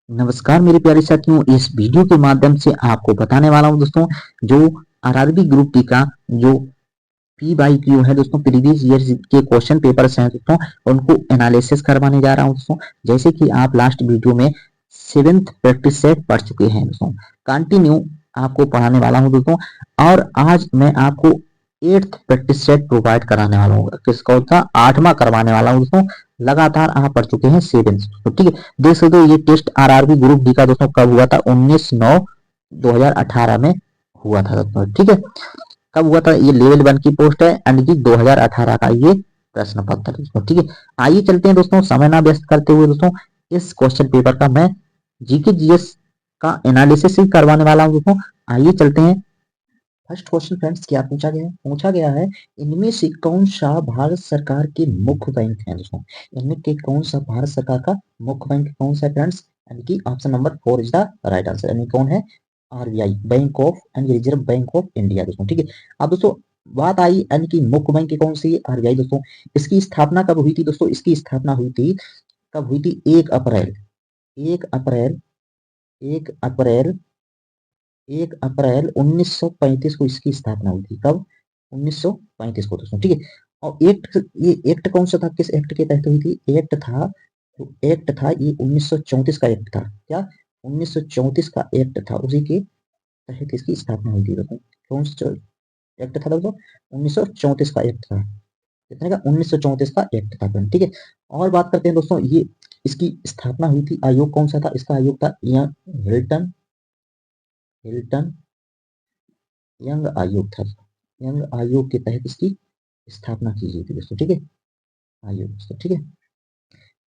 नमस्कार मेरे प्यारे साथियों, इस वीडियो के माध्यम से आपको बताने वाला हूं दोस्तों, जो आरआरबी ग्रुप डी का जो पी/क्यू है दोस्तों, प्रीवियस ईयर के क्वेश्चन पेपर्स हैं दोस्तों, उनको एनालिसिस करवाने जा रहा हूं दोस्तों। जैसे कि आप लास्ट वीडियो में 7th प्रैक्टिस सेट पढ़ चुके हैं दोस्तों, कंटिन्यू आपको पढ़ाने वाला हूं दोस्तों। और आज मैं आपको 8th प्रैक्टिस सेट प्रोवाइड कराने वाला हूँ। किसका था? 8वां करवाने वाला हूँ दोस्तों। लगातार आप पढ़ चुके हैं 7th, तो ठीक है। देख सकते हो ये टेस्ट आरआरबी ग्रुप डी का दोस्तों कब हुआ था? 19/9/2018 में हुआ था दोस्तों, ठीक है। कब हुआ था? ये लेवल 1 की पोस्ट है एंड की 2018 का ये प्रश्न पत्र दोस्तों, ठीक है। आइए चलते हैं दोस्तों, समय ना व्यस्त करते हुए दोस्तों, इस क्वेश्चन पेपर का मैं जीके जीएस का एनालिसिस ही करवाने वाला हूं दोस्तों। आइए चलते हैं। फर्स्ट क्वेश्चन फ्रेंड्स क्या पूछा गया है, इनमें से कौन सा भारत सरकार के मुख्य बैंक है दोस्तों? इनमें के कौन सा भारत सरकार का मुख्य बैंक कौन सा है फ्रेंड्स? यानी कि option number 4 is the right answer. यानी कौन है? RBI, bank of and reserve bank of India दोस्तों, ठीक है। अब दोस्तों बात आई यानी कि मुख्य बैंक कौन सी है? आरबीआई दोस्तों। इसकी स्थापना कब हुई थी दोस्तों? इसकी स्थापना हुई थी, कब हुई थी? 1 अप्रैल 1 अप्रैल 1 अप्रैल 1 अप्रैल 1935 को इसकी स्थापना हुई थी। कब? 1935 को दोस्तों, ठीक है। और ये एक्ट कौन सा था? किस एक्ट के तहत हुई थी? एक्ट था ये 1934 का एक्ट था। क्या? 1934 का एक्ट था, उसी के तहत इसकी स्थापना हुई थी दोस्तों। कौन सा एक्ट था दोस्तों? 1934 का एक्ट था। कितने का? 1934 का एक्ट था, ठीक है। और बात करते हैं दोस्तों, ये इसकी स्थापना हुई थी, आयोग कौन सा था? इसका आयोग था हिल्टन हिल्टन यंग आयोग था। यंग आयोग के तहत इसकी स्थापना की गई थी दोस्तों, ठीक है। आयोग दोस्तों, ठीक है।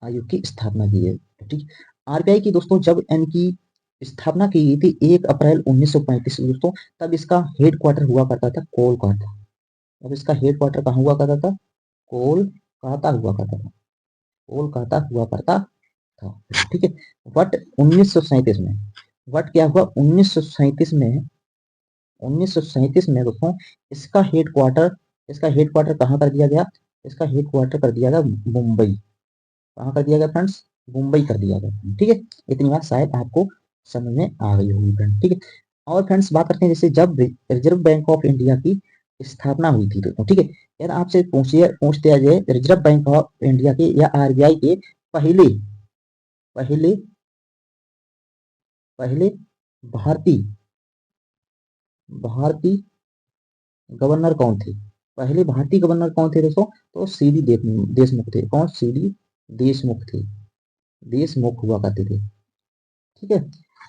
आयोग की स्थापना की है, ठीक है। आरबीआई की दोस्तों जब इनकी स्थापना की गई थी 1 अप्रैल 1935 दोस्तों, तब इसका हेड क्वार्टर हुआ करता था कोलकाता। अब इसका हेड क्वार्टर कहाँ हुआ करता था? कोलकाता हुआ करता था। कोलकाता हुआ करता था, ठीक है। बट 1937 में, बट क्या हुआ? 1937 में दोस्तों इसका हेड क्वार्टर कहाँ कर दिया गया? इसका हेड क्वार्टर कर दिया गया मुंबई। कहाँ कर दिया गया फ्रेंड्स? मुंबई कर दिया गया, ठीक है। इतनी बात शायद आपको समझ में आ गई होगी फ्रेंड्स, ठीक है। और फ्रेंड्स बात करते हैं, जैसे जब रिजर्व बैंक ऑफ इंडिया की स्थापना हुई थी दोस्तों, ठीक है। यार आपसे पूछ दिया जाए रिजर्व बैंक ऑफ इंडिया के या आरबीआई के पहले पहले पहले भारतीय भारतीय गवर्नर कौन थे? पहले भारतीय गवर्नर कौन थे दोस्तों? तो सीडी देशमुख थे। कौन? सीडी देशमुख थे। देशमुख हुआ करते थे, ठीक है।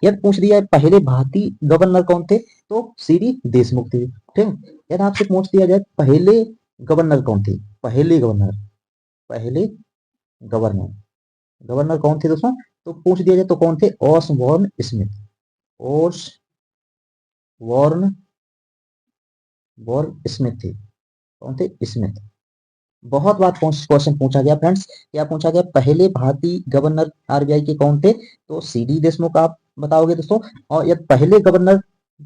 यदि पूछ दिया पहले भारतीय गवर्नर कौन थे, तो सीडी देशमुख थे, ठीक है। यदि आपसे पूछ दिया जाए पहले गवर्नर कौन थे, पहले गवर्नर गवर्नर कौन थे दोस्तों? तो पूछ दिया जाए तो कौन थे? Osborne Smith. Osborne Born Smith थे। कौन थे? स्मिथ। बहुत बार क्वेश्चन पूछा गया फ्रेंड्स, क्या पूछा गया? पहले भारतीय गवर्नर आरबीआई के कौन थे? तो सीडी देशमुख आप बताओगे दोस्तों। और यदि पहले गवर्नर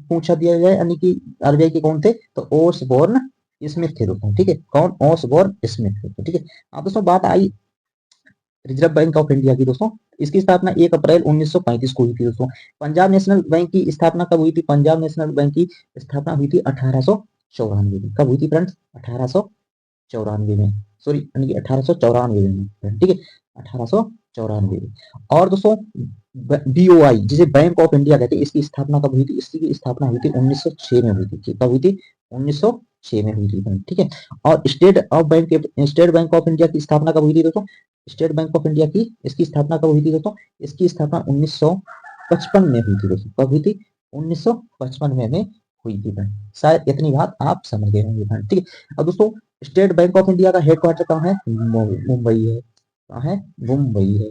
पूछा दिया जाए यानी कि आरबीआई के कौन थे, तो ओसबॉर्न स्मिथ थे दोस्तों, ठीक है। कौन? ओसबॉर्न स्मिथ थे, ठीक है। अब दोस्तों बात आई रिजर्व बैंक ऑफ इंडिया की दोस्तों। इसकी स्थापना 1 अप्रैल 1935 को हुई थी दोस्तों। पंजाब नेशनल बैंक की स्थापना कब हुई थी? पंजाब नेशनल बैंक की स्थापना हुई थी 1894 में। कब हुई थी फ्रेंड्स? 1894 में, सॉरी यानी कि 1894 में, ठीक है। 1894 में। और दोस्तों बीओआई जिसे बैंक ऑफ इंडिया कहते हैं, इसकी स्थापना कब हुई थी? इसकी स्थापना हुई थी 1906 में हुई थी। कब हुई थी? 1906 में हुई थी, ठीक है। और स्टेट बैंक ऑफ इंडिया की स्थापना कब हुई थी दोस्तों? स्टेट बैंक ऑफ इंडिया की इसकी स्थापना कब हुई थी दोस्तों? इसकी स्थापना 1955 में हुई थी दोस्तों। कब हुई थी? 1955 में हुई थी फ्रेंड। शायद इतनी बात आप समझ गए होंगे फ्रेंड, ठीक है। अब दोस्तों स्टेट बैंक ऑफ इंडिया का हेडक्वार्टर कहाँ है? मुंबई है। कहाँ है? मुंबई है,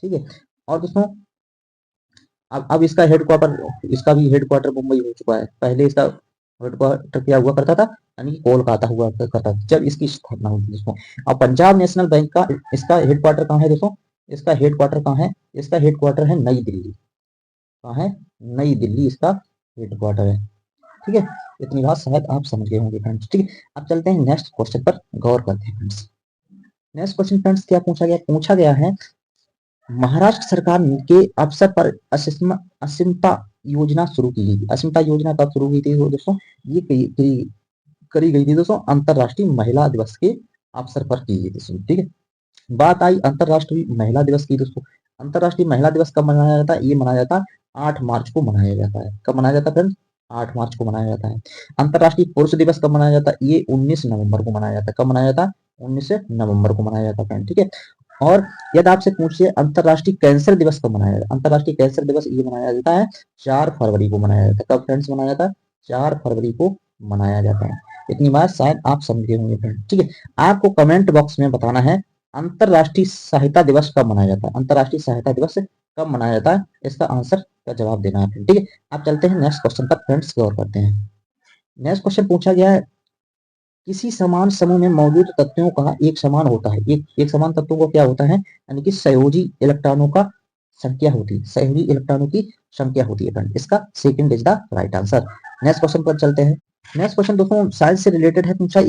ठीक है। और दोस्तों अब इसका भी हेडक्वार्टर मुंबई हो चुका है। पहले इसका हेडक्वार्टर क्या हुआ करता था? यानी कि कोलकाता हुआ करता था जब इसकी स्थापना हुई थी दोस्तों। अब पंजाब नेशनल बैंक का इसका हेडक्वार्टर कहाँ है दोस्तों? इसका हेडक्वार्टर कहाँ है? इसका हेडक्वार्टर है नई दिल्ली। कहाँ है? नई दिल्ली इसका हेडक्वार्टर है, ठीक है। इतनी बात शायद आप समझ गए होंगे फ्रेंड्स, ठीक है। अब चलते हैं नेक्स्ट क्वेश्चन पर गौर करते हैं फ्रेंड्स। नेक्स्ट क्वेश्चन फ्रेंड्स क्या पूछा गया है महाराष्ट्र सरकार के अवसर पर असीमता योजना शुरू की गई थी। असीमता योजना कब शुरू हुई थी दोस्तों? ये करी गई थी दोस्तों अंतरराष्ट्रीय महिला दिवस के अवसर पर की गई थी शुरू। ठीक है, बात आई अंतरराष्ट्रीय महिला दिवस की दोस्तों। अंतरराष्ट्रीय महिला दिवस कब मनाया जाता है? ये मनाया जाता है 8 मार्च को मनाया जाता है। कब मनाया जाता है फ्रेंड्स? 8 मार्च को मनाया जाता है। अंतरराष्ट्रीय पुरुष दिवस कब मनाया जाता है? ये 19 नवंबर को मनाया जाता है। कब मनाया जाता है? 19 नवंबर को मनाया जाता है फ्रेंड। ठीक है, और यदि आपसे पूछिए अंतरराष्ट्रीय कैंसर दिवस कब मनाया जाता है? अंतरराष्ट्रीय कैंसर दिवस ये मनाया जाता है 4 फरवरी को मनाया जाता है। कब फ्रेंड्स मनाया जाता है? 4 फरवरी को मनाया जाता है। इतनी बात शायद आप समझे होंगे फ्रेंड। ठीक है, आपको कमेंट बॉक्स में बताना है अंतरराष्ट्रीय सहायता दिवस कब मनाया जाता है? अंतरराष्ट्रीय सहायता दिवस कब मनाया जाता है? इसका आंसर का जवाब देना है। ठीक है, आप चलते हैं नेक्स्ट क्वेश्चन पर फ्रेंड्स, गौर करते हैं। नेक्स्ट क्वेश्चन पूछा गया है किसी समान समूह में मौजूद तत्वों का एक समान होता है। एक समान तत्वों को क्या होता है? यानी कि संयोजी इलेक्ट्रॉनों का संख्या होती है। संयोजी इलेक्ट्रॉनों की संख्या होती है फ्रेंड। इसका second is the right answer. Next question पर चलते हैं। नेक्स्ट क्वेश्चन दोस्तों साइंस से रिलेटेड है। पूछा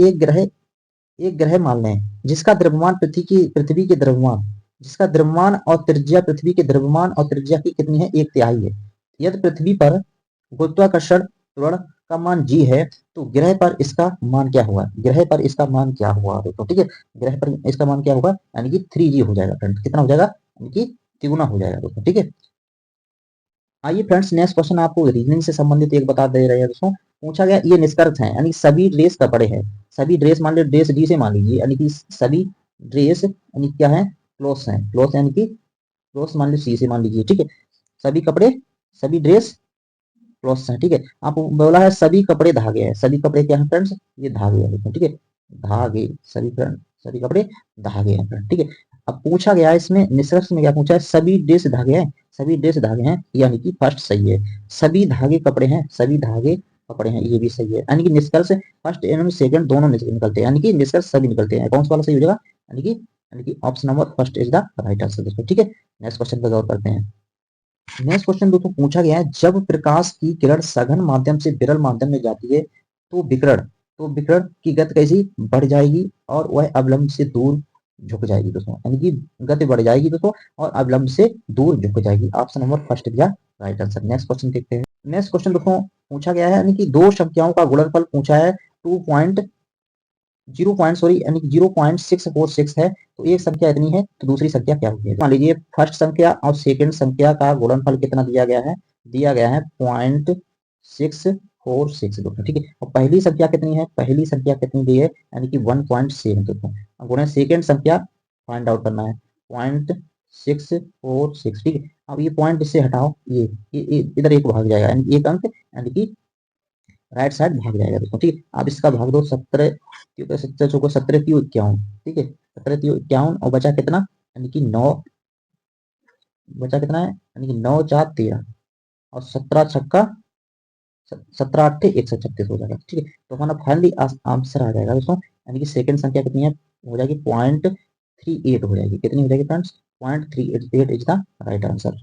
एक ग्रह मान लें जिसका द्रव्यमान पृथ्वी के द्रव्यमान जिसका द्रव्यमान और त्रिज्या पृथ्वी के द्रव्यमान और त्रिज्या की कितनी है? 1/3 है। यदि पृथ्वी पर गुरुत्वाकर्षण त्वरण का मान g है तो ग्रह पर इसका मान क्या हुआ? ग्रह पर इसका मान क्या हुआ दोस्तों? ठीक है, ग्रह पर इसका मान क्या होगा? यानी कि 3g हो जाएगा फ्रेंड। कितना हो जाएगा? यानी कि तिगुना हो जाएगा दोस्तों। ठीक है, आइए फ्रेंड्स नेक्स्ट क्वेश्चन आपको रीजनिंग से संबंधित एक बता दे रहे हैं दोस्तों। पूछा गया ये निष्कर्ष है यानी सभी ड्रेस कपड़े हैं। सभी ड्रेस मान लीजिए ड्रेस डी से मान लीजिए यानी कि सभी ड्रेस यानी क्या है? क्लोथ्स हैं। क्लोथ यानी कि क्लोथ्स मान लीजिए सी से मान लीजिए। ठीक है, सभी कपड़े सभी ड्रेस क्लोथ्स हैं। ठीक है, आप बोला है सभी कपड़े धागे हैं। सभी कपड़े क्या है फ्रेंड्स? ये धागे हैं दोस्तों। ठीक है, धागे सभी फ्रेंड सभी कपड़े धागे हैं फ्रेंड। ठीक है, अब पूछा गया है इसमें निष्कर्ष में क्या पूछा है? सभी ड्रेस धागे हैं। सभी ड्रेस धागे हैं यानी कि फर्स्ट सही है। सभी धागे कपड़े हैं। सभी धागे कपड़े हैं ये भी सही है। यानी कि निष्कर्ष फर्स्ट एवं सेकंड दोनों निकलते हैं। यानी कि निष्कर्ष सभी निकलते हैं। कौन सा वाला सही हो जाएगा? यानी कि option number first is the right answer दोस्तों। ठीक है, नेक्स्ट क्वेश्चन पर गौर करते हैं। नेक्स्ट क्वेश्चन दोस्तों पूछा गया है जब प्रकाश की किरण सघन माध्यम से विरल माध्यम में जाती है तो विकिरण की गति कैसी बढ़ जाएगी और वह अवलंब से दूर झुक जाएगी दोस्तों। यानी कि गति बढ़ जाएगी दोस्तों और अवलंब से दूर झुक जाएगी। Option number first is right answer. Next question देखते हैं। नेक्स्ट क्वेश्चन दोस्तों पूछा गया है यानी कि दो संख्याओं का गुणनफल पूछा है 0.646 है तो एक संख्या इतनी है तो दूसरी संख्या क्या होगी? मान लीजिए फर्स्ट संख्या और सेकंड संख्या का गुणनफल कितना दिया गया है? दिया गया है 0.646 दोस्तों। ठीक है, और पहली संख्या कितनी है? पहली संख्या कितनी दी है? यानी कि 1.7 दोस्तों। अब गुणे सेकंड संख्या फाइंड आउट करना है 0.646। ठीक है, अब ये पॉइंट इससे हटाओ, ये इधर एक भाग जाएगा यानी एक अंक यानी कि राइट साइड भाग जाएगा दोस्तों। ठीक है, आप इसका भाग दो 17 17 चौको 17 क्यों 51। ठीक है, 17 क्यों 51 और बचा कितना? यानी कि 9 बचा कितना है? यानी कि 9 4 13 और 17 छक्का 17 8 136 हो जाएगा। ठीक है, तो हमारा फाइनली आंसर आ जाएगा दोस्तों। यानी कि सेकंड संख्या कितनी है? हो जाएगी 0.38 हो जाएगी। कितनी हो जाएगी friends? 0.38 is the right answer.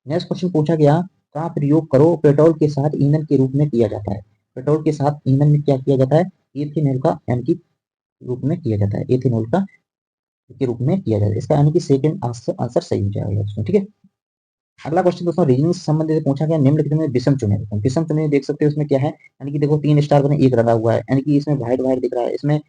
Next question पूछा गया का प्रयोग करो पेट्रोल के साथ ईंधन के रूप में किया जाता है। पेट्रोल के साथ ईंधन में क्या किया जाता है? इथेनॉल का यानी कि रूप में किया जाता है। इथेनॉल का के रूप में किया जाता है। इसका यानी कि सेकंड आंसर सही हो जाएगा दोस्तों। ठीक है, अगला क्वेश्चन दोस्तों रीजनिंग से संबंधित पूछा गया निम्नलिखित में विषम चुने। विषम चुने देख सकते हो इसमें क्या है? यानी कि देखो 3 स्टार बने एक रंगा हुआ है यानी कि इसमें व्हाइट व्हाइट दिख रहा है। इसमें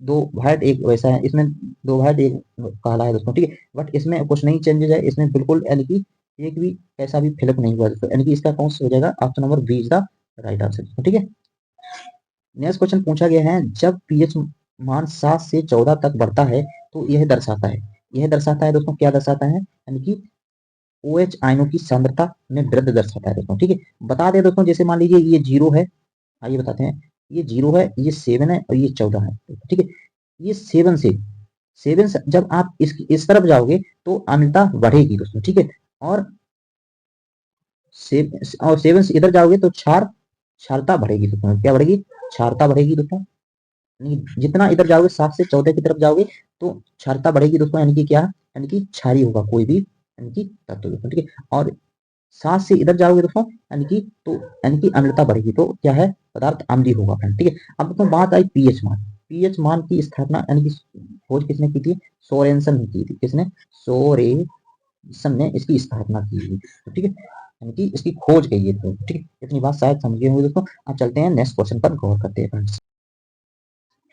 2 व्हाइट एक वैसा है। इसमें 2 व्हाइट एक काला है दोस्तों। ठीक है, बट इसमें कुछ नहीं चेंजेस है। इसमें बिल्कुल यानी कि एक भी ऐसा भी फिलअप नहीं हुआ दोस्तों। यानी कि इसका कौन सा हो जाएगा? Option number B is the right answer. ठीक है, नेक्स्ट क्वेश्चन पूछा गया है जब पीएच मान 7 से 14 तक बढ़ता है तो यह दर्शाता है दोस्तों क्या दर्शाता है? यानी कि OH आयनों की सांद्रता में वृद्धि दर्शाता है दोस्तों। ठीक है, बता दें दोस्तों जैसे मान लीजिए ये 0 है। आइए बताते हैं, ये 0 है, ये 7 है और ये 14 है। ठीक है, ये 7 से जब आप इस तरफ जाओगे तो अम्लता बढ़ेगी दोस्तों। ठीक है, और 7 से इधर जाओगे तो क्षारता बढ़ेगी दोस्तों। क्या बढ़ेगी? क्षारता बढ़ेगी दोस्तों। जितना इधर जाओगे 7 से 14 की तरफ जाओगे तो क्षारता बढ़ेगी दोस्तों। यानी कि क्या? यानी कि क्षारीय होगा कोई भी यानी कि तत्व दोस्तों। ठीक है, और 7 से इधर जाओगे दोस्तों यानी कि अम्लता बढ़ेगी तो क्या है? पदार्थ अम्लीय होगा फ्रेंड। ठीक है, अब दोस्तों बात आई पीएच मान। पीएच मान की स्थापना यानी कि खोज किसने की थी? सोरेनसन ने की थी। किसने? सन ने इसकी स्थापना की थी। तो ठीक है, यानी कि इसकी खोज गई है। तो ठीक है, इतनी बात शायद समझ गए होंगे दोस्तों। अब चलते हैं नेक्स्ट क्वेश्चन पर गौर करते हैं फ्रेंड्स।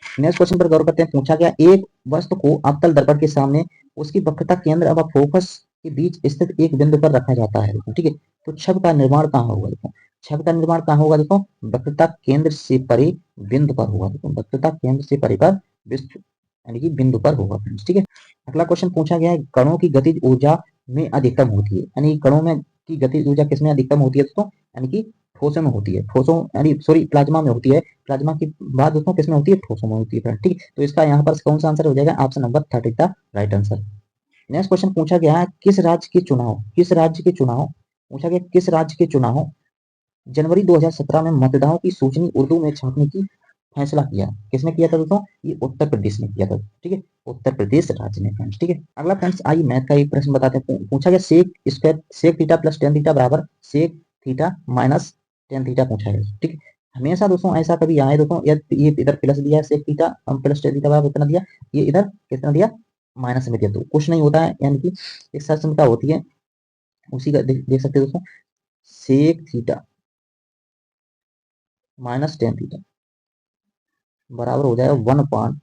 नेक्स्ट क्वेश्चन पर गौर करते हैं। पूछा गया एक वस्तु को अवतल दर्पण के सामने उसकी वक्रता केंद्र व फोकस के बीच स्थित एक बिंदु पर रखा जाता है। ठीक है, तो छवि का निर्माण कहाँ होगा? देखो छवि का निर्माण कहाँ होगा? देखो वक्रता केंद्र से परे बिंदु पर होगा। देखो वक्रता केंद्र से परे पर यानी कि बिंदु पर होगा फ्रेंड्स। ठीक है, अगला क्वेश्चन पूछा गया है कणों की गतिज ऊर्जा में अधिकतम होती है, यानी कणों में की गतिज ऊर्जा किसमें अधिकतम होती है दोस्तों? यानी कि ठोसों में होती है। ठोसों यानी सॉरी प्लाज्मा में होती है। प्लाज्मा की बात दोस्तों किसमें होती है? ठोसों में होती है। ठीक है, तो इसका यहाँ पर कौन सा आंसर हो जाएगा? Option number 30 the right answer. Next question पूछा गया है किस राज्य के चुनाव पूछा गया किस राज्य के चुनाव जनवरी 2017 में मतदाताओं की सूची उर्दू में छापने की फैसला किया? किसने किया था दोस्तों? ये उत्तर प्रदेश ने किया था। ठीक है, उत्तर प्रदेश राज्य ने फ्रेंड्स। ठीक है, अगला फ्रेंड्स आइए मैथ का एक प्रश्न बताते हैं। पूछा गया sec square sec theta plus tan theta बराबर sec theta minus tan theta पूछा है। ठीक है, हमेशा दोस्तों ऐसा कभी आए दोस्तों, ये इधर प्लस दिया है sec theta plus tan theta बराबर कितना दिया, ये इधर कितना दिया माइनस में दिया, तो कुछ नहीं होता है। यानी कि एक सरसमता होती है उसी का देख सकते हैं दोस्तों, sec theta minus tan theta बराबर हो जाएगा 1/,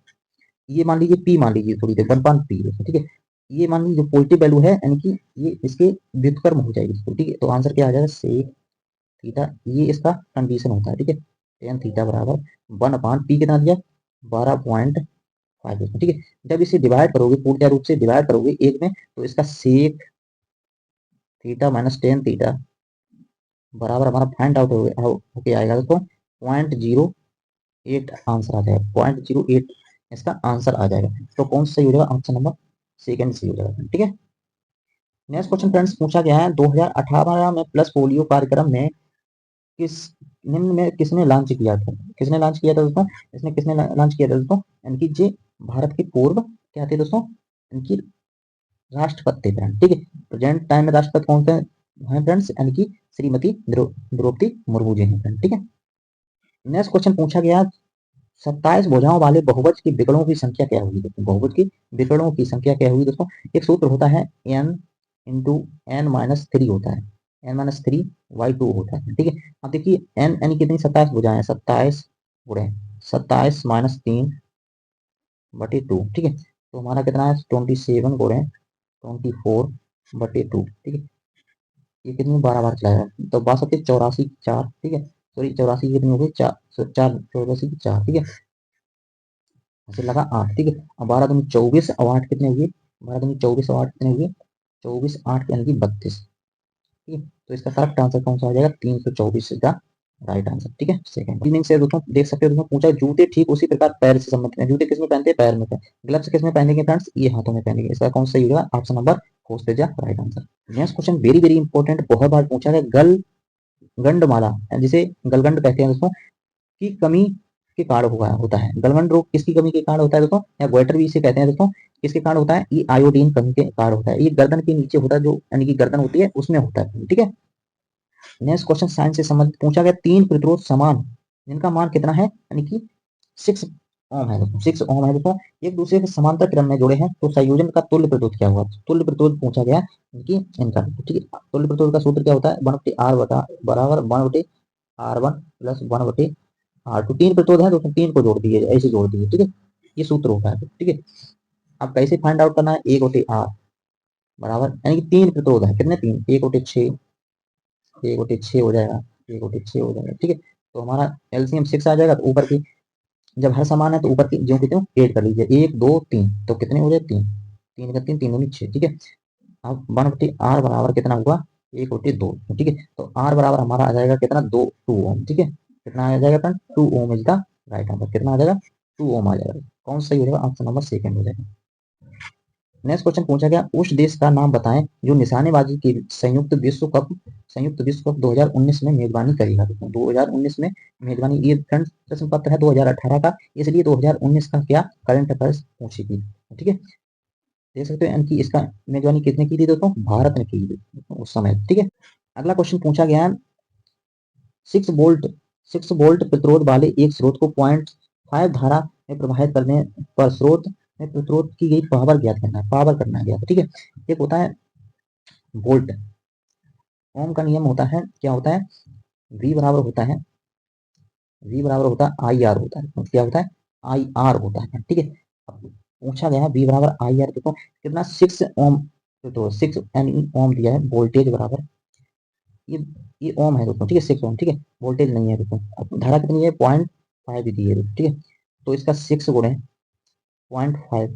ये मान लीजिए पी मान लीजिए थोड़ी देर 1/p। ठीक है, ये मान लीजिए जो पॉजिटिव वैल्यू है यानी कि ये इसके व्युत्क्रम हो जाएगी इसको। ठीक है, तो आंसर क्या आ जाएगा? सेक थीटा, ये इसका कंडीशन होता है। ठीक है, टेन थीटा बराबर 1/p कितना दिया? 12.5। ठीक है, जब इसे डिवाइड करोगे पूर्ण रूप से डिवाइड करोगे एक में, तो इसका sec theta minus tan theta बराबर हमारा फाइंड आउट होके आएगा दोस्तों 0.08 आंसर आ जाएगा। 0.08 इसका आंसर आ जाएगा। तो कौन सा सही हो जाएगा? ऑप्शन नंबर सेकंड सही हो जाएगा। ठीक है, नेक्स्ट क्वेश्चन फ्रेंड्स पूछा गया है 2018 में प्लस पोलियो कार्यक्रम में किस निम्न में किसने लॉन्च किया था? किसने लॉन्च किया था दोस्तों? इसने किसने लॉन्च किया था दोस्तों? इनकी जे भारत के पूर्व क्या थे दोस्तों? इनकी राष्ट्रपति थे। ठीक है, प्रेजेंट टाइम में राष्ट्रपति कौन थे हैं फ्रेंड्स? यानी कि श्रीमती द्रौपदी मुर्मू जी हैं फ्रेंड। ठीक है, नेक्स्ट क्वेश्चन पूछा गया 27 भुजाओं वाले बहुभुज की विकर्णों की संख्या क्या होगी? दोस्तों बहुभुज की विकर्णों की संख्या क्या होगी दोस्तों? एक सूत्र होता है n into n minus three होता है, n-3/2 होता है। ठीक है, अब देखिए n यानी कितनी 27 भुजाएं हैं, 27 गुणे 27 माइनस 3/2। ठीक है, तो हमारा कितना है 27 गुणे 24/2। ठीक है, ये कितनी 12 बार चलाएगा, तो 62 84 4। ठीक है, सॉरी 84 कितनी हो गई? 4 4 84 4। ठीक है, ऐसे लगा 8। ठीक है, अब 12 दूनी 24 और 8 कितने हुए? 12 दूनी 24 और 8 कितने हुए? 24 8 यानी कि 32। ठीक है, तो इसका करेक्ट आंसर कौन सा हो जाएगा? 324 का राइट आंसर। ठीक है, सेकंड मीनिंग से दोस्तों देख सकते हो दोस्तों, पूछा जूते ठीक उसी प्रकार पैर से संबंधित हैं। जूते किसमें पहनते हैं? पैर में। ग्लव्स किसमें पहनेंगे फ्रेंड्स? ये हाथों में पहनेंगे। इसका कौन सा सही होगा? ऑप्शन नंबर फोर्थ पे जा right answer. Next question very very important, बहुत बार पूछा है गलगंडमाला जिसे गलगंड कहते हैं दोस्तों की कमी के कारण हुआ होता है। गलगंड रोग किसकी कमी के कारण होता है दोस्तों? या गोइटर भी इसे कहते हैं दोस्तों, किसके कारण होता है? ये आयोडीन कमी के कारण होता है। ये गर्दन के नीचे होता है, जो यानी कि गर्दन होती है उसमें होता है। ठीक है, नेक्स्ट क्वेश्चन साइंस से संबंधित पूछा गया तीन प्रतिरोध समान जिनका मान कितना है? यानी कि 6 ओम है दोस्तों, 6 ओम है दोस्तों, एक दूसरे के समांतर क्रम में जुड़े हैं, तो संयोजन का तुल्य प्रतिरोध क्या होगा? तुल्य प्रतिरोध पूछा गया कि इनका। ठीक है, तुल्य प्रतिरोध का सूत्र क्या होता है? 1/r बराबर 1/r1 प्लस 1/r2। तीन प्रतिरोध है तो तीन को जोड़ दिए, ऐसे जोड़ दिए। ठीक है, ये सूत्र होता है। ठीक है, अब कैसे फाइंड आउट करना है? 1/r बराबर यानी कि तीन प्रतिरोध है, कितने? तीन, 1/6 1/6 हो जाएगा, 1/6 हो जाएगा। ठीक है, तो हमारा एलसीएम 6 आ जाएगा। तो ऊपर की जब हर समान है तो ऊपर की जो कितने ऐड कर लीजिए, 1 2 3, तो कितने हो जाए? 3 3 का 3 3 दूनी 6। ठीक है, अब 1/r बराबर कितना हुआ? 1/2। ठीक है, तो r बराबर हमारा आ जाएगा कितना? 2 ओम। ठीक है, कितना आ जाएगा friend? 2 ohm is the right answer. कितना आ जाएगा? 2 ओम आ जाएगा। कौन सही हो जाएगा? ऑप्शन नंबर सेकंड हो जाएगा। नेक्स्ट क्वेश्चन पूछा गया उस देश का नाम बताएं जो निशानेबाजी की संयुक्त विश्व कप 2019 में मेजबानी करेगा। 2019 में मेजबानी, ये फ्रेंड्स प्रश्न पत्र है 2018 का, इसलिए 2019 का क्या करंट अफेयर्स पूछेगी। ठीक है, देख सकते हो इनकी इसका मेजबानी किसने की थी दोस्तों? भारत ने की थी उस समय। ठीक है, अगला क्वेश्चन पूछा गया 6 वोल्ट प्रतिरोध वाले एक स्रोत को 0.5 धारा में प्रवाहित करने पर स्रोत में प्रतिरोध की गई पावर ज्ञात करना है। पावर करना है ज्ञात। ठीक है, एक होता है वोल्ट। ओम का नियम होता है, क्या होता है, V बराबर होता है, V बराबर होता है आई आर होता है, तो क्या होता है, आई आर होता है, ठीक है। अब पूछा गया है V बराबर आई आर, देखो कितना 6 ओम, तो 6 यानी ओम दिया है, वोल्टेज बराबर ये ये ओम है दोस्तों, ठीक है, 6 ओम, ठीक है, वोल्टेज नहीं है दोस्तों। अब धारा कितनी है, 0.5 दी है, ठीक है, तो इसका 6 गुणे 0.5,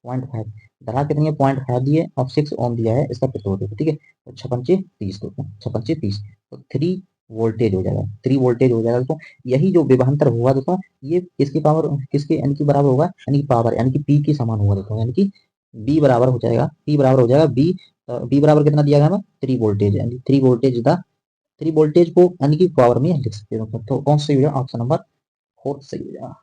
0.5, धारा कितनी है, 0.5 दिए और 6 ओम दिया है, इसका प्रतिरोध देखो, ठीक है, तो 6×5 = 30 दोस्तों, 6×5 = 30, तो 3 वोल्टेज हो जाएगा, 3 वोल्टेज हो जाएगा दोस्तों। यही जो विभवांतर होगा दोस्तों, ये किसकी पावर, किसके यानी कि बराबर होगा, यानी कि पावर यानी कि पी की समान होगा दोस्तों, यानी कि बी बराबर हो जाएगा, पी बराबर हो जाएगा बी, बी बराबर कितना दिया गया हमें, 3 वोल्टेज, यानी 3 वोल्टेज द 3 वोल्टेज को यानी कि पावर में लिख सकते हैं दोस्तों। तो कौन सा सही हो जाएगा, ऑप्शन नंबर 4 सही हो जाएगा।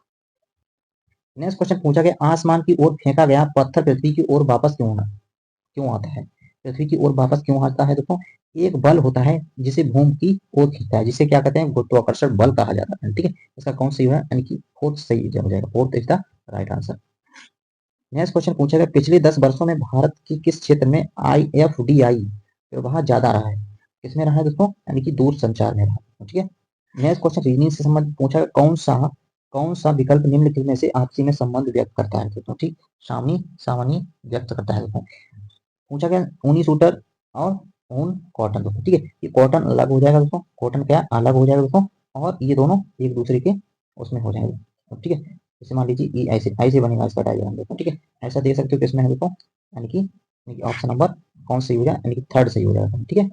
नेक्स्ट क्वेश्चन पूछा गया, आसमान की ओर फेंका गया पत्थर पृथ्वी की ओर वापस क्यों आता है, पृथ्वी की ओर वापस क्यों आता है, देखो एक बल होता है जिसे भूमि की ओर खींचता है, जिसे क्या कहते हैं, गुरुत्वाकर्षण बल कहा जाता है, ठीक है। इसका कौन सही है, यानी कि फोर्थ सही हो जाएगा, fourth is the right answer. Next question पूछा गया, पिछले 10 वर्षों में भारत की किस क्षेत्र में IFDI प्रवाह ज्यादा रहा है, किसमें रहा है दोस्तों, यानी कि दूर संचार में रहा, ठीक है। नेक्स्ट क्वेश्चन रीजनिंग से संबंधित पूछा गया, कौन सा विकल्प निम्नलिखित में से आपसी में संबंध व्यक्त करता है दोस्तों, ठीक, सामनी सामानी व्यक्त करता है दोस्तों। पूछा गया ऊनी सूटर और ऊन कॉटन दोस्तों, ठीक है, ये कॉटन अलग हो जाएगा दोस्तों, कॉटन क्या अलग हो जाएगा दोस्तों, और ये दोनों एक दूसरे के उसमें हो जाएंगे, ठीक है। जैसे मान लीजिए ये ऐसे ऐसे बनेगा इसका डायग्राम दोस्तों, ठीक है, ऐसा देख सकते हो किसमें है दोस्तों, यानी कि ऑप्शन नंबर कौन सही हो जाएगा, यानी कि थर्ड सही हो जाएगा, ठीक है।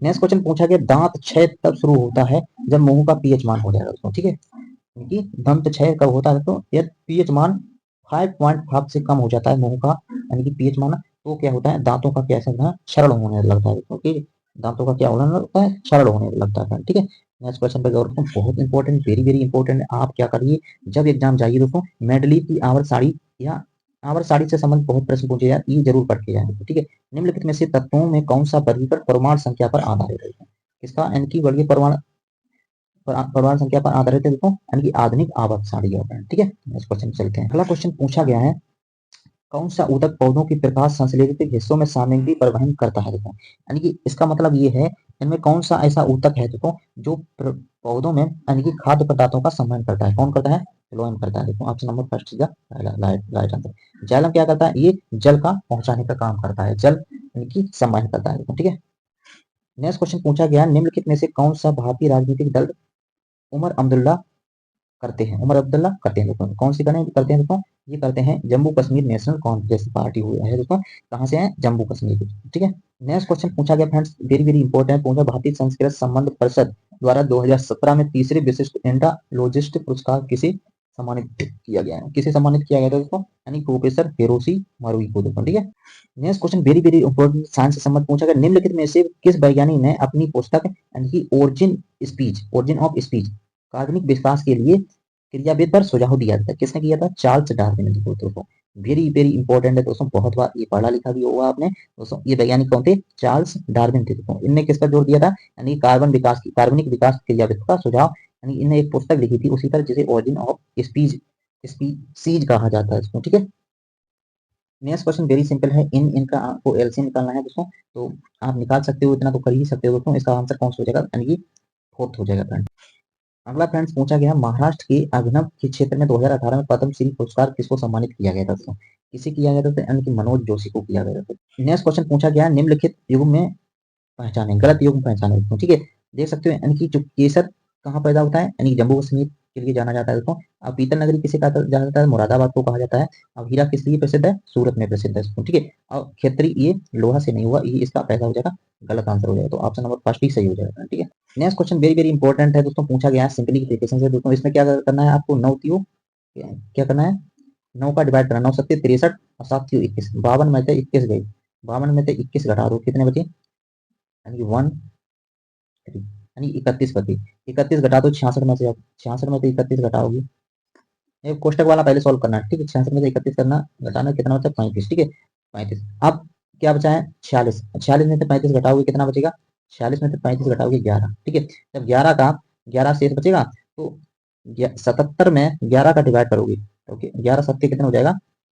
नेक्स्ट क्वेश्चन पूछा गया, दांत क्षय तब शुरू होता है जब मुंह का पीएच मान हो जाएगा दोस्तों, ठीक है, यानी कि दंत क्षय कब होता है तो यदि पीएच मान 5.5 से कम हो जाता है मुंह का, यानी कि पीएच मान, तो क्या होता है, दांतों का क्या होता है, क्षरण होने लगता है, क्योंकि दांतों का क्या होने लगता है, क्षरण होने लगता है, ठीक है। नेक्स्ट क्वेश्चन पे गौर करो, बहुत इंपॉर्टेंट, वेरी वेरी इंपॉर्टेंट, आप क्या करिए, जब एग्जाम जाइए दोस्तों, मेडली की आवर साड़ी या आवर साड़ी से संबंधित बहुत प्रश्न पूछे यार, ये जरूर पढ़ के जाएंगे, ठीक है। निम्नलिखित में से तत्वों में कौन सा वर्गीकरण परमाणु संख्या पर आधारित है, किसका, यानी कि वर्गीय परमाणु संख्या पर आधारित है दोस्तों, यानी कि आधुनिक आवर्त सारणी है, ठीक है। नेक्स्ट क्वेश्चन चलते हैं, अगला क्वेश्चन पूछा गया है, कौन सा ऊतक पौधों की प्रकाश संश्लेषित हिस्सों में सामग्री परिवहन करता है देखो, यानी कि इसका मतलब ये है, इनमें कौन सा ऐसा ऊतक है देखो जो पौधों में यानी कि खाद्य पदार्थों का संवहन करता है, कौन करता है, फ्लोएम करता है, देखो option number first is the right answer. Xylem क्या करता है, ये जल का पहुंचाने का काम करता है, जल यानी कि संवहन करता है, ठीक है। नेक्स्ट क्वेश्चन पूछा गया, निम्नलिखित में से कौन सा भारतीय राजनीतिक दल उमर अब्दुल्ला करते हैं, उमर अब्दुल्ला करते हैं दोस्तों, कौन सी करते हैं दोस्तों, ये करते हैं जम्मू कश्मीर नेशनल कांग्रेस पार्टी हुई है दोस्तों, कहाँ से है, जम्मू कश्मीर, ठीक है। नेक्स्ट क्वेश्चन पूछा गया फ्रेंड्स, वेरी वेरी इंपॉर्टेंट, पूछा भारतीय संस्कृत संबंध परिषद द्वारा 2017 में तीसरे विशिष्ट इंडालोजिस्ट पुरस्कार किसे सम्मानित किया गया है, किसे सम्मानित किया गया था दोस्तों, यानी प्रोफेसर हिरोशी मारुई को दोस्तों, ठीक है। Next question very very important, science से संबंधित पूछा गया, निम्नलिखित में से किस वैज्ञानिक ने अपनी पुस्तक यानी कि ओरिजिन ऑफ स्पीच कार्बनिक विकास के लिए क्रियाविद पर सुझाव दिया था, किसने किया था, चार्ल्स डार्विन ने दोस्तों, वेरी वेरी इंपॉर्टेंट है दोस्तों, बहुत बार ये पढ़ा लिखा भी होगा आपने दोस्तों, ये वैज्ञानिक कौन थे, चार्ल्स डार्विन थे दोस्तों, इनने किसका जोर दिया था, यानी कार्बनिक विकास क्रियाविद का सुझाव, यानी इन्हें एक पुस्तक लिखी थी उसी तरह जिसे ओरिजिन ऑफ स्पीसीज कहा जाता है दोस्तों, ठीक है। नेक्स्ट क्वेश्चन वेरी सिंपल है, इनका आपको एलसीएम निकालना है दोस्तों, तो आप निकाल सकते हो, इतना तो कर ही सकते हो दोस्तों, इसका आंसर कौन सा हो जाएगा, यानी कि फोर्थ हो जाएगा फ्रेंड। अगला फ्रेंड्स पूछा गया, महाराष्ट्र के अभिनव के क्षेत्र में 2018 में पद्म श्री पुरस्कार किसको सम्मानित किया गया था दोस्तों, किसे किया गया था, यानी कि मनोज जोशी को किया गया था। नेक्स्ट क्वेश्चन पूछा गया, निम्नलिखित युग में पहचाने, गलत युग में पहचाने दोस्तों, ठीक है। देख सकते हो, यानी कि जो केसर कहाँ पैदा होता है, यानी जम्मू कश्मीर के लिए जाना जाता है दोस्तों। अब पीतल नगरी किसे कहा जाता है, मुरादाबाद को कहा जाता है। अब हीरा किस लिए प्रसिद्ध है, सूरत में प्रसिद्ध है दोस्तों, ठीक है। और क्षेत्रीय ये लोहा से नहीं हुआ, ये इसका पैदा हो जाएगा, गलत आंसर हो जाएगा, तो ऑप्शन नंबर फर्स्ट ही सही हो जाएगा, ठीक है। Next question very very important है दोस्तों, पूछा गया है सिंप्लीफिकेशन से दोस्तों, इसमें क्या करना है आपको, क्या करना है, 9 का डिवाइड करना, 9 सत्ते 63 और 7 क्यू 21, 52 में से 21 गई, 52 में से 21 घटा दो, कितने बचे, यानी कि 1 3, यानी 31 बची, 31 घटा दो 66 में से, 66 में से 31 घटाओगे, एक कोष्टक वाला पहले सॉल्व करना है, ठीक है, 66 में से 31 करना, घटाना कितना बचा, 35, ठीक है, 35। अब क्या बचा है, 46, 46 में से 35 घटाओगे कितना बचेगा, 46 में से 35 घटाओगे 11, ठीक है। जब 11 शेष बचेगा तो 77 में 11 का डिवाइड करोगे, ओके, 11 सत्ते कितना हो जाएगा,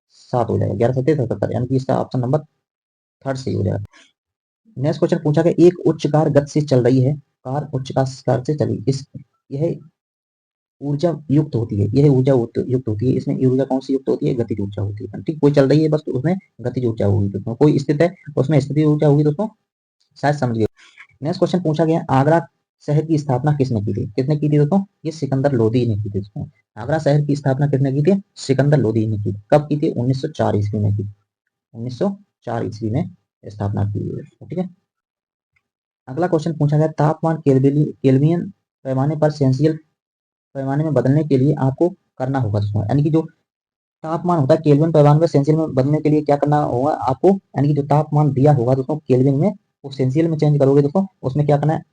7 हो जाएगा, 11 सत्ते 77, यानी कि इसका ऑप्शन नंबर थर्ड सही हो जाएगा। नेक्स्ट क्वेश्चन पूछा गया एक उच्च कार गति से चल रही है, कार उच्च कार से चली, इस यह ऊर्जा युक्त होती है, यह ऊर्जा युक्त होती है, इसमें ऊर्जा कौन सी युक्त होती है, गतिज ऊर्जा होती है। ठीक, कोई चल रही है बस तो उसमें गतिज ऊर्जा होगी दोस्तों, कोई स्थित है उसमें स्थिति ऊर्जा होगी दोस्तों, शायद समझ गए। नेक्स्ट क्वेश्चन पूछा गया आगरा शहर की स्थापना किसने की थी, किसने की थी दोस्तों, ये सिकंदर लोदी ने की थी दोस्तों। आगरा शहर की स्थापना किसने की थी, सिकंदर लोदी ने की। कब की थी, 1904 ईस्वी में की, 1904 ईस्वी में स्थापना की है। ठीक है, अगला क्वेश्चन पूछा गया तापमान केल्विन पैमाने पर सेल्सियस पैमाने में बदलने के लिए आपको करना होगा दोस्तों, यानी कि जो तापमान होता है केल्विन पैमाने में सेल्सियस में बदलने के लिए क्या करना होगा आपको, यानी कि जो तापमान दिया होगा दोस्तों केल्विन में वो सेल्सियस में चेंज करोगे दोस्तों, उसमें क्या करना है,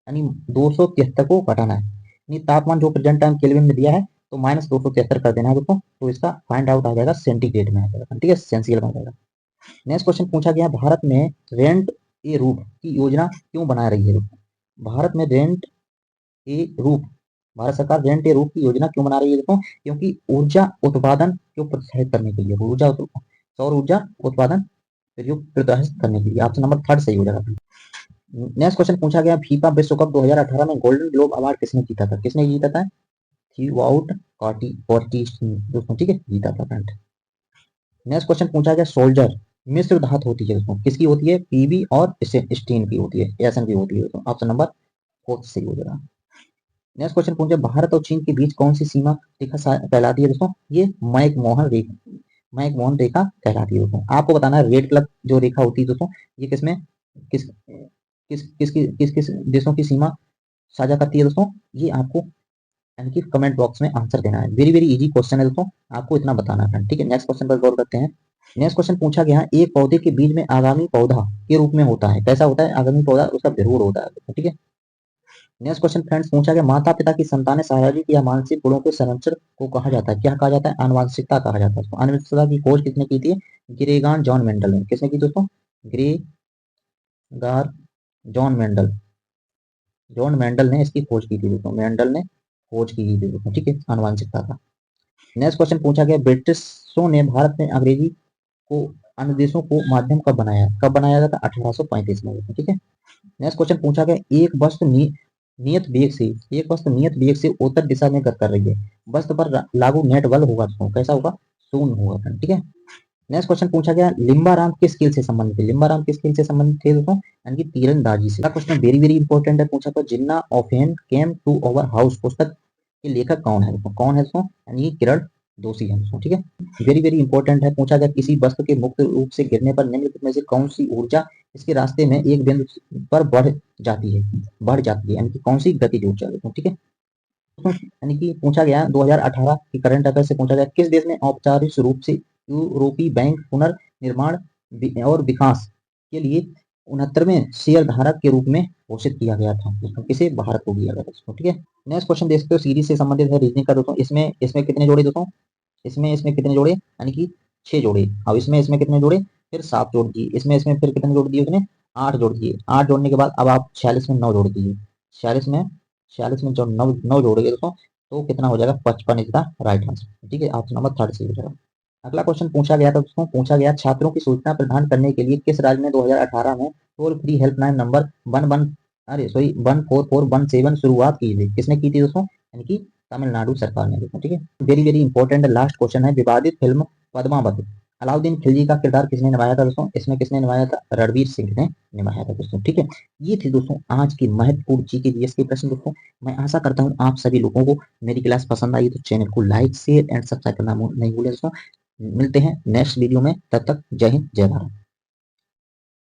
यानी 273 को घटाना है, यानी तापमान जो प्रेजेंट टाइम केल्विन में दिया है तो -273 कर देना है दोस्तों, तो इसका फाइंड आउट आ जाएगा सेंटीग्रेड में आ जाएगा। ठीक है, सेल्सियस में आ जाएगा। नेक्स्ट क्वेश्चन पूछा गया भारत में रेंट ए रूप की योजना क्यों बना रही है दोस्तों, भारत में रेंट ए रूप, भारत सरकार रेंट ए रूप की योजना क्यों बना रही है दोस्तों, क्योंकि ऊर्जा उत्पादन को प्रोत्साहित करने के लिए, सौर ऊर्जा उत्पादन प्रोत्साहित करने के लिए। ऑप्शन नंबर थर्ड सही हो जाएगा। नेक्स्ट क्वेश्चन पूछा गया फीफा विश्व कप 2018 में गोल्डन ग्लोब अवार्ड किसने जीता था, किसने जीता था, थीवआउट कॉर्टिस दोस्तों, ठीक है, जीता था फ्रेंड। नेक्स्ट क्वेश्चन पूछा गया सोल्जर मिश्र धातु होती है दोस्तों, किसकी होती है, पीबी और स्टीन की होती है, एसएन की होती है दोस्तों। ऑप्शन नंबर फोर्थ सही हो जाएगा। नेक्स्ट क्वेश्चन पूछे भारत और चीन के बीच कौन सी सीमा रेखा कहलाती है दोस्तों, ये मैकमोहन रेखा कहलाती है दोस्तों। आपको बताना है रेड क्लब जो रेखा होती है दोस्तों ये किसमें किस किस किस किस किस देशों की सीमा साझा करती है दोस्तों, ये आपको यानी कि कमेंट बॉक्स में आंसर देना है। वेरी वेरी इजी क्वेश्चन है दोस्तों, आपको इतना बताना है। ठीक है, नेक्स्ट क्वेश्चन पर गौर करते हैं। नेक्स्ट क्वेश्चन पूछा गया एक पौधे के बीज में आगामी पौधा के रूप में होता है, कैसा होता है आगामी पौधा, उसका भिरूर होता है। ठीक है, नेक्स्ट क्वेश्चन फ्रेंड्स पूछा गया माता पिता की संतान शारीरिक या मानसिक गुणों के संरक्षण को कहा जाता है, क्या कहा जाता है, आनुवंशिकता कहा जाता है। आनुवंशिकता की खोज किसने की थी, ग्रेगार जॉन मेंडल ने, किसने की दोस्तों, ग्रेगार जॉन मेंडल ने इसकी खोज की थी दोस्तों, मेंडल ने खोज की थी दोस्तों। ठीक है, आनुवंशिकता का। नेक्स्ट क्वेश्चन पूछा गया ब्रिटिशों ने भारत में अंग्रेजी को अन्य देशों को माध्यम कब बनाया था, 1835 में। ठीक है, नेक्स्ट क्वेश्चन पूछा गया एक वस्तु नियत वेग से उत्तर दिशा में गति कर रही है, वस्तु पर लागू नेट बल होगा तो कैसा होगा, शून्य होगा। ठीक है, नेक्स्ट क्वेश्चन पूछा गया लिम्बाराम किस खेल से संबंधित है, लिम्बाराम किस खेल से संबंधित थे दोस्तों, यानी कि तीरंदाजी से। क्वेश्चन वेरी वेरी इंपॉर्टेंट है, पूछा था Jinnah often came to our house पुस्तक के लेखक कौन है दोस्तों, कौन है दोस्तों, यानी कि किरण दोषी है दोस्तों। ठीक है, वेरी वेरी इंपॉर्टेंट है, पूछा गया किसी वस्तु के मुक्त रूप से गिरने पर निम्नलिखित में से कौन सी ऊर्जा इसके रास्ते में एक बिंदु पर बढ़ जाती है, यानी कि कौन सी गतिज ऊर्जा दोस्तों। ठीक है, यानी कि पूछा गया 2018 की करंट अफेयर से पूछा गया किस देश में औपचारिक रूप से यूरोपीय बैंक पुनर्निर्माण और विकास के लिए 69वें शेयर धारक के रूप में घोषित किया गया था, किसे, भारत को किया गया था। ठीक है, नेक्स्ट क्वेश्चन देखते हो सीरीज से संबंधित है, रीजनिंग का दोस्तों। इसमें कितने जोड़े दोस्तों, इसमें कितने जोड़े, यानी कि 6 जोड़े। अब इसमें कितने जोड़े, फिर 7 जोड़ दिए, इसमें फिर कितने जोड़ दिए उसने, 8 जोड़ दिए। 8 जोड़ने के बाद अब आप 46 में 9 जोड़ दीजिए, 46 में जो 9 जोड़ेंगे दोस्तों तो कितना हो जाएगा, 55 इज द राइट आंसर। ठीक है, ऑप्शन नंबर थर्ड सही हो जाएगा। अगला क्वेश्चन पूछा गया था दोस्तों, पूछा गया छात्रों की सूचना प्रदान करने के लिए किस राज्य में 2018 में टोल फ्री हेल्पलाइन नंबर 14417 शुरुआत की थी, किसने की थी दोस्तों, यानी कि तमिलनाडु सरकार ने दोस्तों। ठीक है, very very important last question है विवादित फिल्म पद्मावत अलाउद्दीन खिलजी का किरदार किसने निभाया था दोस्तों, इसमें किसने निभाया था, रणवीर सिंह ने निभाया था दोस्तों। ठीक है, ये थी दोस्तों आज की महत्वपूर्ण जीके जीएस के प्रश्न दोस्तों। मैं आशा करता हूँ आप सभी लोगों को मेरी क्लास पसंद आई, तो चैनल को लाइक शेयर एंड सब्सक्राइब करना नहीं भूलें दोस्तों। मिलते हैं नेक्स्ट वीडियो में, तब तक जय हिंद जय भारत।